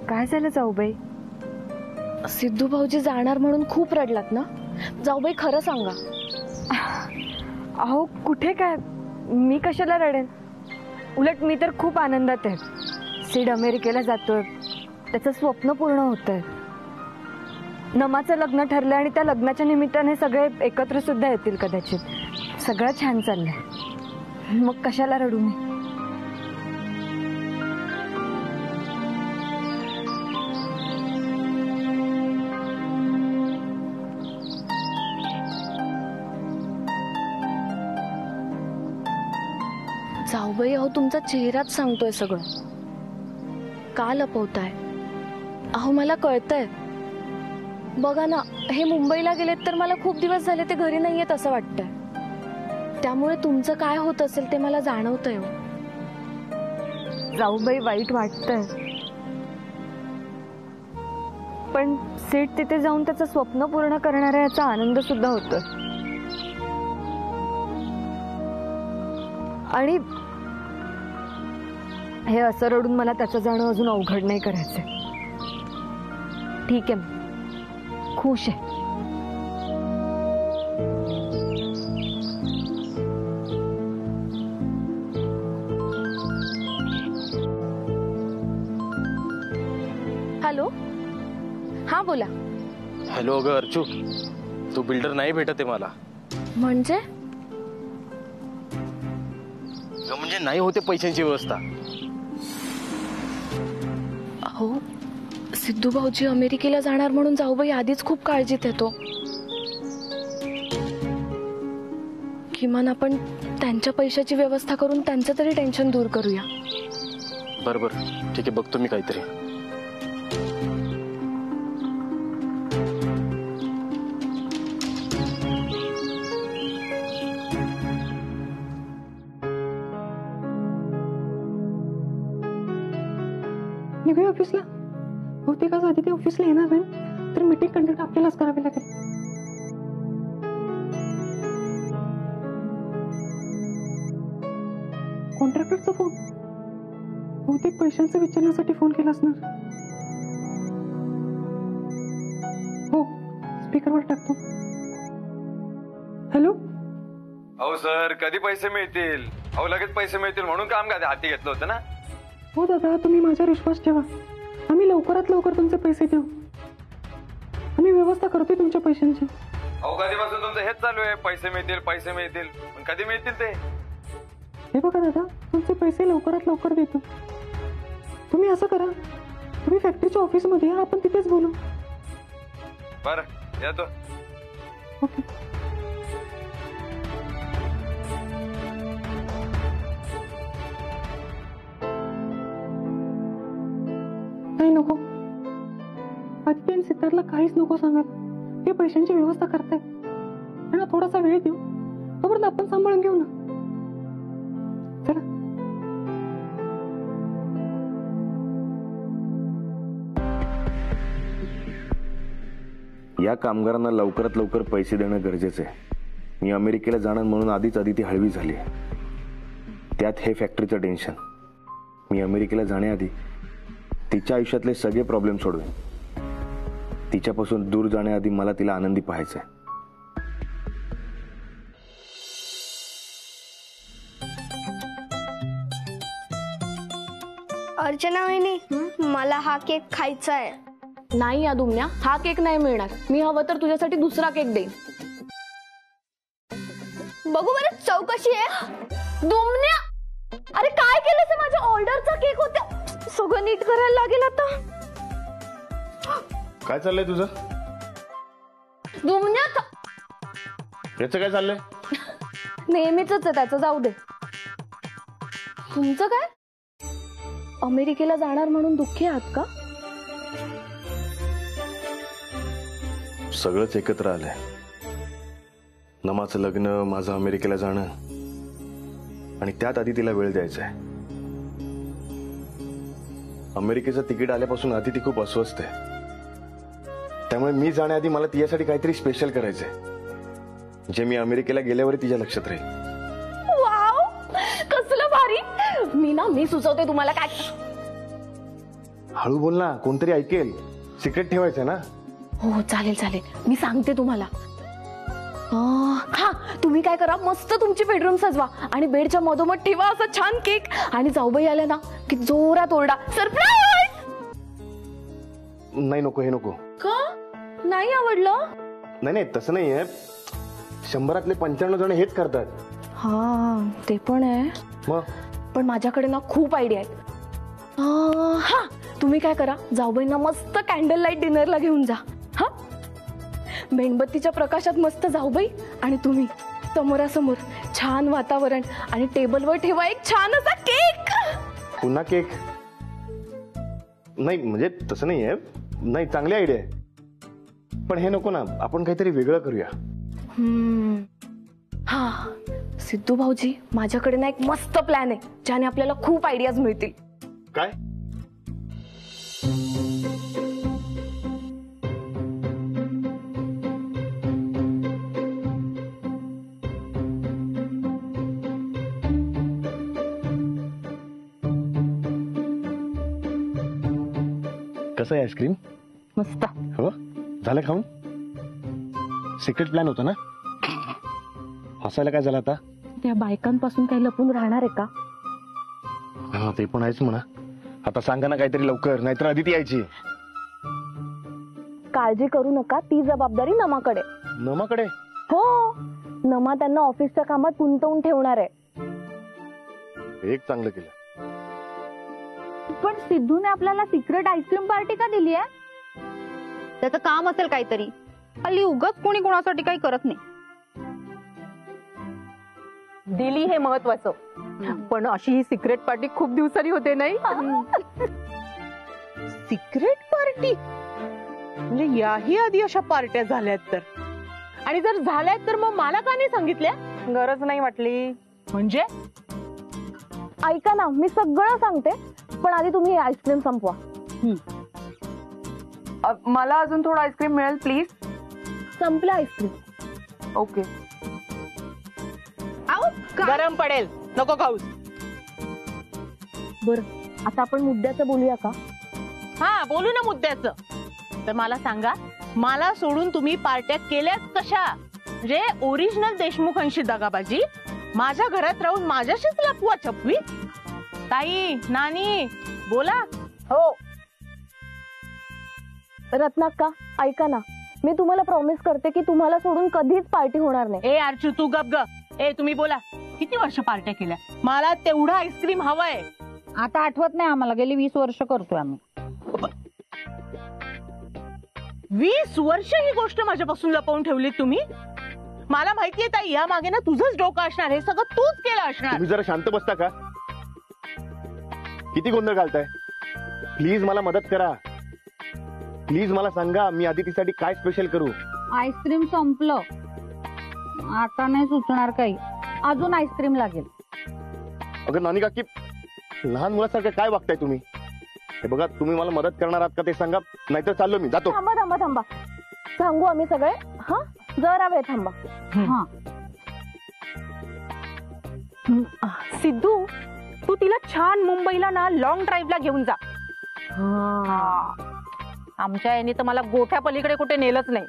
काय झालं जाऊबाई? सिद्धू भाऊजी जाणार म्हणून खूप रडलात ना? जाऊबाई खरं सांगा. अहो कुठे काय, मी कशाला रडेन? उलट मी तर खूप आनंदात आहे. सिड अमेरिकेला जातोय, त्याचं स्वप्न पूर्ण होतंय. नमाचं लग्न ठरलंय आणि त्या लग्नाच्या निमित्ताने सगळे एकत्र सुद्धा येतील कदाचित. सगळं छान चाललंय, मग कशाला रडू मी? जाऊबाई अहो तुमचा चेहराच सांगतोय सगळं. का लपवताय? अहो मला कळतंय. बघा ना, हे मुंबईला गेलेत तर मला खूप दिवस झाले ते घरी नाहीयेत असं वाटतंय. त्यामुळे तुमचं काय होत असेल ते मला जाणवतंय. जाऊबाई वाईट वाटतंय, पण सीट तिथे जाऊन त्याचं स्वप्न पूर्ण करणाऱ्या याचा आनंद सुद्धा होतोय. आणि हे असं रडून मला त्याचं जाणं अजून अवघड नाही करायचंय. ठीक आहे, खुश आहे. हॅलो, हा बोला. हॅलो, अगं अर्चू, तू बिल्डर नाही भेटत आहे मला. म्हणजे म्हणजे नाही होते पैशांची व्यवस्था. अहो सिद्धू भाऊजी अमेरिकेला जाणार म्हणून जाऊबाई आधीच खूप काळजीत येतो. किमान आपण त्यांच्या पैशाची व्यवस्था करून त्यांचं तरी टेन्शन दूर करूया. बरोबर, ठीक आहे, बघतो मी काहीतरी. निघूया ऑफिसला. बहुतेक आज आधी ते ऑफिसला येणार नाही, तर मीटिंग कंडक्ट आपल्यालाच करावी लागेल. कॉन्ट्रॅक्टरचा फोन, बहुतेक पैशांचं विचारण्यासाठी फोन केला असणार. हो, स्पीकरवर टाकतो. हॅलो. अहो सर, कधी पैसे मिळतील? अहो लगेच पैसे मिळतील म्हणून काम काय हाती घेतलं होतं ना? हो दादा, तुम्ही माझ्यावर विश्वास ठेवा. आम्ही लवकरात लवकर तुमचे पैसे देऊ. आम्ही व्यवस्था करतोय तुमच्या पैशांची. अहो कधीपासून तुमचं हेच चालू आहे, पैसे मिळतील पैसे मिळतील, पण कधी मिळतील ते? हे बघा दादा, तुमचे पैसे लवकरात लवकर देतो. तुम्ही असं करा, तुम्ही फॅक्टरीच्या ऑफिसमध्ये या, आपण तिथेच बोलू. बरं, येतो. ओके. नाही नको, आदित्य आणि सिद्धार्थला काहीच नको सांगत. ते पैशांची व्यवस्था करतायत. त्यांना थोडासा वेळ देऊ, तोपर्यंत आपण सांभाळून घेऊ ना. चला. या कामगारांना लवकरात लवकर पैसे देणं गरजेचं आहे. मी अमेरिकेला जाणार म्हणून आधीच आदिती हळवी झाली. त्यात हे फॅक्टरीचं टेन्शन. मी अमेरिकेला जाण्याआधी तिच्या आयुष्यातले सगळे प्रॉब्लेम सोडवेन. तिच्यापासून दूर जाण्याआधी मला तिला आनंदी पाहायचंय. अर्चना वहिनी, मला हा केक खायचा आहे. नाही या दुमण्या, हा केक नाही मिळणार. मी हवं तर तुझ्यासाठी दुसरा केक देईन. बघू बरं चव कशी आहे. दुमण्या, अरे काय केलं? माझ्या ऑर्डरचा केक होता, सगळं नीट करायला लागेल आता. काय चाललंय तुझं? दुमण्या, याचं काय चाललंय? नेहमीच आहे त्याचं, जाऊ दे. तुमचं काय? अमेरिकेला जाणार म्हणून दुःखी आहात का? सगळंच एकत्र आलंय. नमाचं लग्न, माझं अमेरिकेला जाणं, आणि त्यात आधी तिला वेळ द्यायचा आहे. अमेरिकेचं तिकीट आल्यापासून आधी ती खूप अस्वस्थ आहे. त्यामुळे मी जाण्याआधी मला तिच्यासाठी काहीतरी स्पेशल करायचंय, जे मी अमेरिकेला गेल्यावर तिच्या लक्षात राहील. वाव, कसलं भारी. मी सुचवते तुम्हाला काय. हळू बोल ना, कोणतरी ऐकेल. सिक्रेट ठेवायचं ना. हो चालेल चालेल, मी सांगते तुम्हाला. हा, तुम्ही काय करा, मस्त तुमची बेडरूम सजवा आणि बेडच्या मधोमध ठेवा असा छान केक. आणि जाऊबाई आल्या ना की जोरात ओरडा, सरप्राईज. नाही नको, हे नको. का नाही आवडलं? नाही नाही, तसं नाहीये. 100 95 जण हेच करतात. हा ते पण आहे, मग पण माझ्याकडे ना खूप आयडिया आहेत. हा, तुम्ही काय करा, जाऊबाईंना मस्त कॅन्डल लाईट डिनरला घेऊन जा. हा, मेणबत्तीच्या प्रकाशात मस्त जाऊबाई आणि तुम्ही समोरासमोर, छान वातावरण आणि टेबलवर ठेवा एक छान असा केक. पुन्हा केक? नाही म्हणजे तसं नाहीये. नाही, चांगली आयडिया आहे, पण हे नको ना. आपण काहीतरी वेगळं करूया. हा सिद्धू भाऊजी, माझ्याकडे ना एक मस्त प्लॅन आहे ज्याने आपल्याला खूप आयडियाज मिळतील. काय? कसं आहे आईस्क्रीम? मस्त. हो, झालं खाऊन? सिक्रेट प्लॅन होता ना. हसायला काय झालं आता? त्या बायकांपासून काही लपून राहणार आहे का? हा, ते पण आहेच म्हणा. आता सांगा ना काहीतरी लवकर, नाहीतर अदिती यायची. काळजी करू नका, ती जबाबदारी नमाकडे. नमाकडे? हो, नमा त्यांना ऑफिसच्या कामात गुंतवून ठेवणार आहे. एक चांगलं केलं. पण सिद्धूने आपल्याला सिक्रेट आईस्क्रीम पार्टी का दिली आहे? त्याचं काम असेल काहीतरी. हल्ली उगाच कोणी कोणासाठी काही करत नाही. दिली हे महत्वाचं, पण अशी ही सिक्रेट पार्टी खूप दिवसांनी होते नाही. सिक्रेट पार्टी म्हणजे याही आधी अशा पार्ट्या झाल्यात तर, आणि जर झाल्यात तर मग मला का नाही सांगितल्या? गरज नाही वाटली म्हणजे? ऐका ना, मी सगळं सांगते, पण आधी तुम्ही आईस्क्रीम संपवा. मला अजून थोडं आईस्क्रीम मिळेल प्लीज. संपलं आईस्क्रीम. ओके. गरम पडेल, नको खाऊस. बरं, आता आपण मुद्द्याचं बोलूया का? हा, बोलू ना मुद्द्याचं. तर मला सांगा, मला सोडून तुम्ही पार्ट्या केल्याच कशा? म्हणजे ओरिजिनल देशमुखांशी दगाबाजी, माझ्या घरात राहून माझ्याशीच लपवा छपवी. ताई, नानी, बोला. हो रत्नाक्का, ऐका ना, मी तुम्हाला प्रॉमिस करते की तुम्हाला सोडून कधीच पार्टी होणार नाही. ए अर्चू, तू गप ग. ए तुम्ही बोला, किती वर्ष पार्ट्या केल्या? मला तेवढा आईस्क्रीम हवाय. आता आठवत नाही आम्हाला, गेली 20 वर्ष करतोय आम्ही. 20 वर्ष ही गोष्ट माझ्यापासून लपवून ठेवली तुम्ही? मला माहितीये ताई, या मागे ना तुझंच डोकं असणार, हे सगळं तूच केलं असणार. तुम्ही जरा शांत बसता का? किती गोंधळ घालताय? प्लीज मला मदत करा. प्लीज मला सांगा, मी अदितीसाठी काय स्पेशल करू? आईस्क्रीम संपलं, आता नाही सुचणार काही. अजून आईस्क्रीम लागेल. अगं नानी काकी, लहान मुलासारखं काय वागताय तुम्ही? हे बघा, तुम्ही मला मदत करणार आहात का ते सांगा, नाहीतर चाललो मी, जातो. थांबा थांबा थांबा, सांगू आम्ही सगळे. हा, जरा वेळ थांबा. हा, सिद्धू, तू तिला छान मुंबईला ना लॉंग ड्राईव्हला घेऊन जा. आमच्या याने तर मला गोठ्या पलीकडे कुठे नेलंच नाही.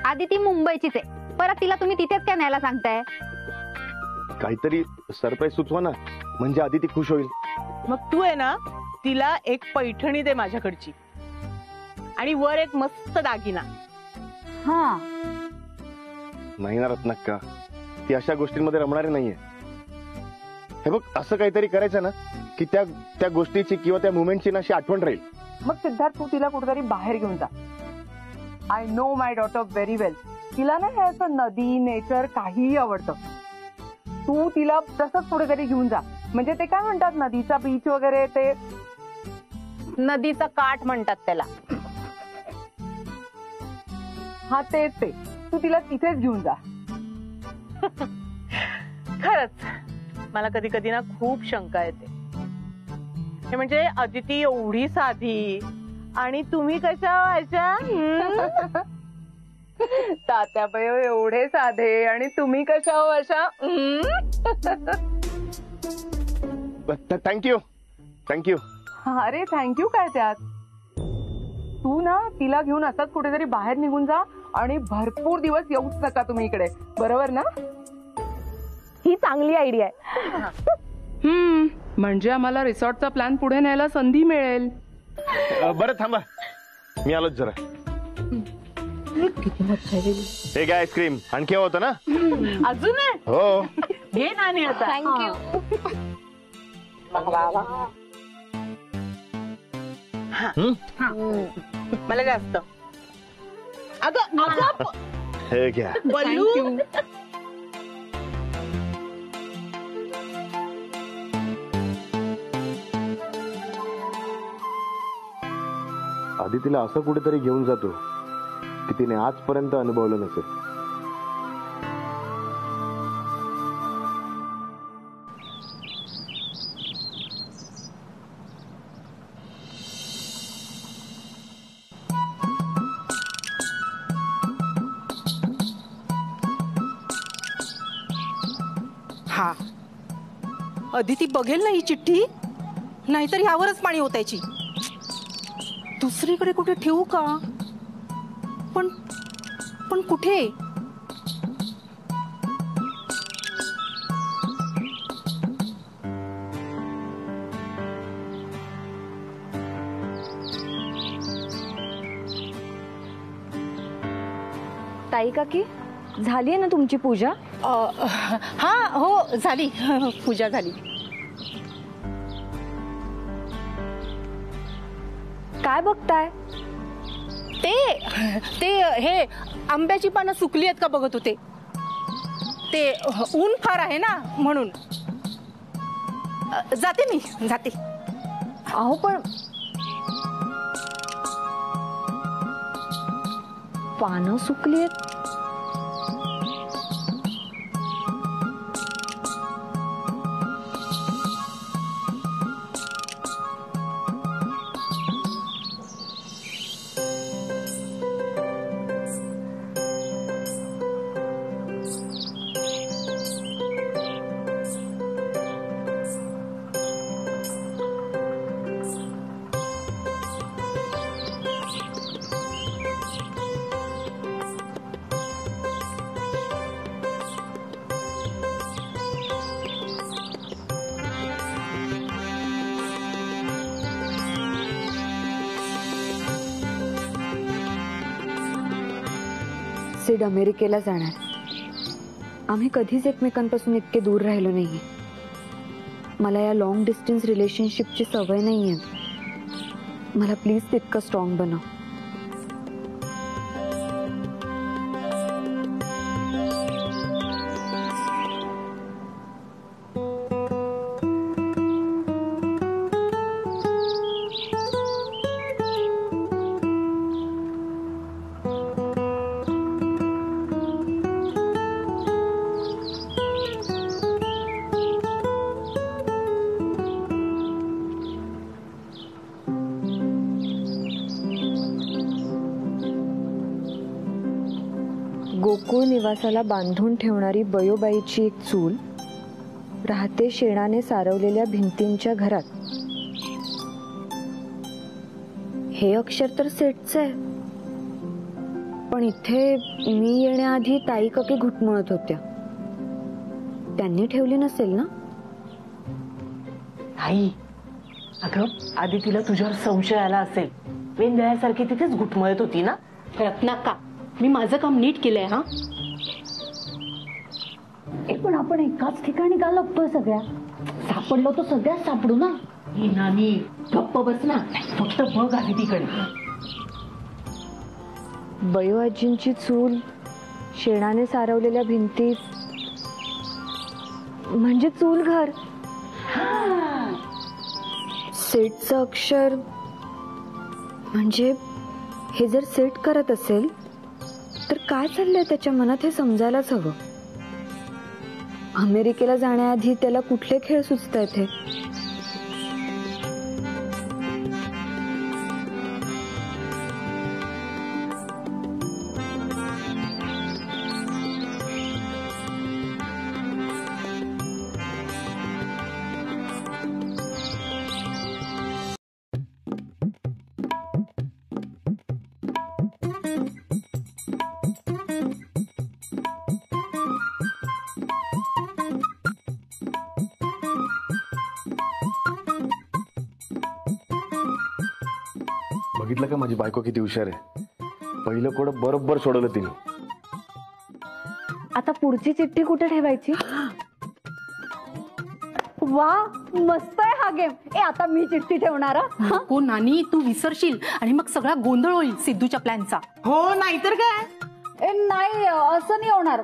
आधी ती मुंबईचीच आहे, परत तिला तुम्ही तिथेच काय न्यायला सांगताय? काहीतरी सरप्राईज सुचवा ना, म्हणजे अदिती खुश होईल. मग तू आहे ना, तिला एक पैठणी दे माझ्याकडची, आणि वर एक मस्त दागिना. हा, नाही ना रत्नाक्का, ती अशा गोष्टींमध्ये रमणारी नाहीये. हे बघ, असं काहीतरी करायचं ना की त्या गोष्टीची किंवा त्या मुमेंटची ना अशी आठवण राहील. मग सिद्धार्थ, तू तिला कुठेतरी बाहेर घेऊन जा. I know my daughter very well. तिला ना हे असं नदी, नेचर काहीही आवडतं. तू तिला तसंच कुठेतरी घेऊन जा. म्हणजे ते काय म्हणतात, नदीचा बीच वगैरे, ते नदीचा काठ म्हणतात त्याला. हा, तेच ते. तू तिला तिथेच घेऊन जा. खरंच मला कधी कधी ना खूप शंका येते. हे म्हणजे अदिती एवढी साधी आणि तुम्ही कशा अशा? तात्याबाई एवढे साधे आणि तुम्ही कशा हो अशा? Thank you thank you. अरे थँक्यू काय त्यात. तू ना तिला घेऊन असंच कुठेतरी बाहेर निघून जा आणि भरपूर दिवस येऊच नका तुम्ही इकडे, बरोबर ना? ही चांगली आयडिया आहे. म्हणजे आम्हाला रिसॉर्टचा प्लॅन पुढे न्यायला संधी मिळेल. बरं थांबा, मी आलोच जरा. हे काय आईस्क्रीम आणखी होतं ना? अजून आहे? हो. घे नानी आता. थँक्यू. मला जास्त. अगं अगं हे घ्या. बल्लू. आधी तिला असं कुठेतरी घेऊन जातो की तिने आजपर्यंत अनुभवलं नसेल. हा, अदिती बघेल ना ही चिठ्ठी, नाहीतर ह्यावरच पाणी ओतायची. दुसरीकडे कुठे ठेवू का? पण पण कुठे? ताई काकी, झाली ना तुमची पूजा? हा हो झाली. पूजा झाली. काय बघताय? ते हे आंब्याची पानं सुकली आहेत का बघत होते. ते ऊन फार आहे ना म्हणून. जाते मी जाते. अहो पण पानं सुकली आहेत. सिड अमेरिकेला जाणार. आम्ही कधीच एकमेकांपासून इतके दूर राहिलो नाहीये. मला या लॉंग डिस्टन्स रिलेशनशिपची सवय नाहीये. मला प्लीज तितकं स्ट्रॉंग बनव. गोकुळ निवासाला बांधून ठेवणारी बयोबाईची एक चूल राहते शेणाने सारवलेल्या भिंतींच्या घरात. हे अक्षर तर सेटचं आहे, पण इथे मी येण्याआधी ताई काकी घुटमळत होत्या. त्यांनी ठेवली नसेल ना? आई, अगं आधी तिला तुझ्यावर संशय आला असेल. वेंदळ्यासारखी तिथेच घुटमळत होती ना. रत्नाक्का, मी माझं काम नीट केलंय. हा, पण आपण एकाच ठिकाणी का लपतोय सगळ्या? सापडलो तो सगळ्यात सापडू ना. ही नानी गप्प बस ना, फक्त बघ आधी तिकडे. बयो आजींची चूल, शेणाने सारवलेल्या भिंती, म्हणजे चूल घर. सेटचं अक्षर, म्हणजे हे जर सेट करत असेल तर काय चाललंय त्याच्या मनात हे समजायलाच हवं. अमेरिकेला जाण्याआधी त्याला कुठले खेळ सुचतायत हे? बघितलं का माझी बायको किती हुशार आहे. पहिलं कोड बरोबर सोडवलं तिने. आता पुढची चिठ्ठी कुठे ठेवायची? वा मस्त आहे हा गेम. आता मी चिठ्ठी ठेवणार. नको नानी, तू विसरशील आणि मग सगळा गोंधळ होईल सिद्धूच्या प्लॅनचा. हो नाहीतर काय. नाही असं नाही होणार.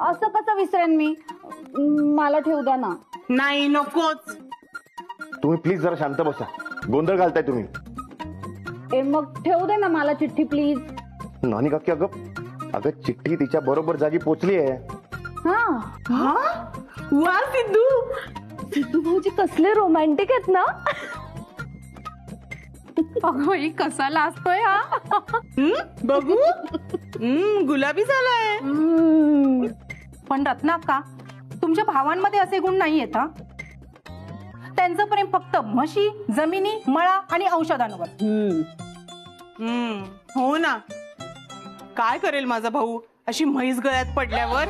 असं कसं विसरेन मी? मला ठेवू द्या ना. नाही नकोच. तुम्ही प्लीज जरा शांत बसा. गोंधळ घालताय तुम्ही. मग ठेवू दे ना मला चिठ्ठी प्लीज. नानी काकी अगं चिठ्ठी तिच्या बरोबर जागी पोचली आहे. हा वा सिद्धू. सिद्धू भाऊजी कसले रोमॅन्टिक आहेत ना. अगं कसा लाजतोय हा. बघू. गुलाबी झालाय. पण रत्नाक्का, तुमच्या भावांमध्ये असे गुण नाही आहेत. त्यांचं प्रेम फक्त म्हशी, जमिनी, मळा आणि औषधांवर. हो ना. काय करेल माझा भाऊ अशी म्हैस गळ्यात पडल्यावर?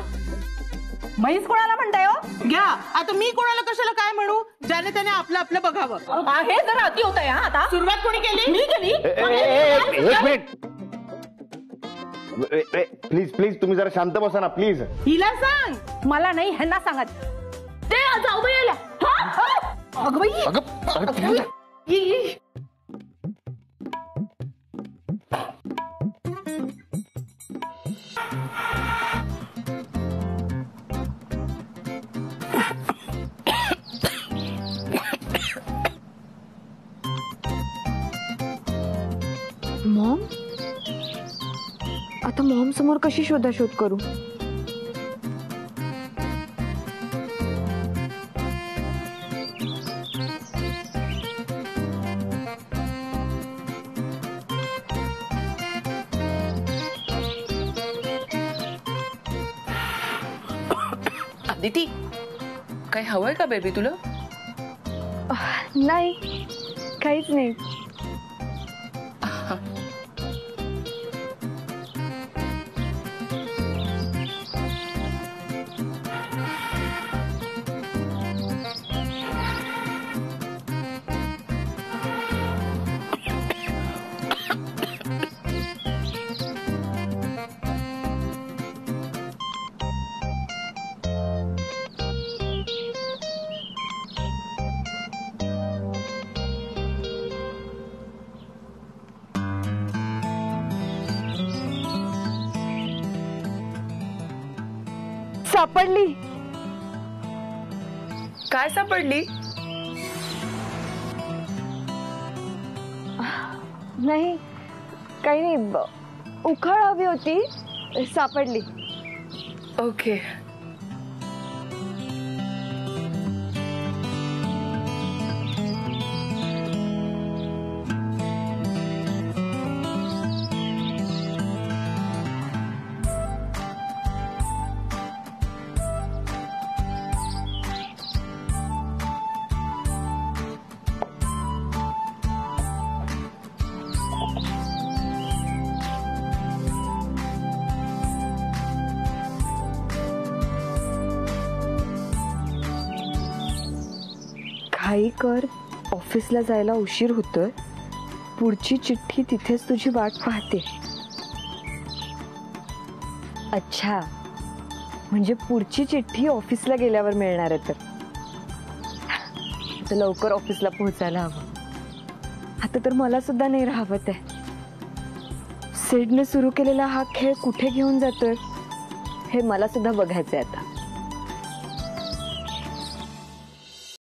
म्हैस कोणाला म्हणताय हो? घ्या आता मी कोणाला कशाला काय म्हणू. ज्याने त्याने आपलं आपलं बघावं. हे जरा अति होत आहे. आता सुरुवात कोणी केली? मी केली. एक मिनिट प्लीज तुम्ही जरा शांत बसा ना प्लीज. हिला सांग. मला नाही, ह्यांना सांगत. ते जाऊबाई आल्या. अगं बाई. मॉम, आता मॉम समोर कशी शोधाशोध करू? अदिती, काही हवंय का बेबी तुला? नाही, काहीच नाही. सापडली. काय सापडली? नाही, काही नाही. उखाळ हवी होती, सापडली. ओके. घाई कर, ऑफिसला जायला उशीर होतोय. पुढची चिठ्ठी तिथेच तुझी वाट पाहते. अच्छा, म्हणजे पुढची चिठ्ठी ऑफिसला गेल्यावर मिळणार आहे. तर लवकर ऑफिसला पोहोचायला हवं. आता तर मला सुद्धा नाही राहावत आहे. सिडने सुरू केलेला हा खेळ कुठे घेऊन जातोय हे मला सुद्धा बघायचंय आता.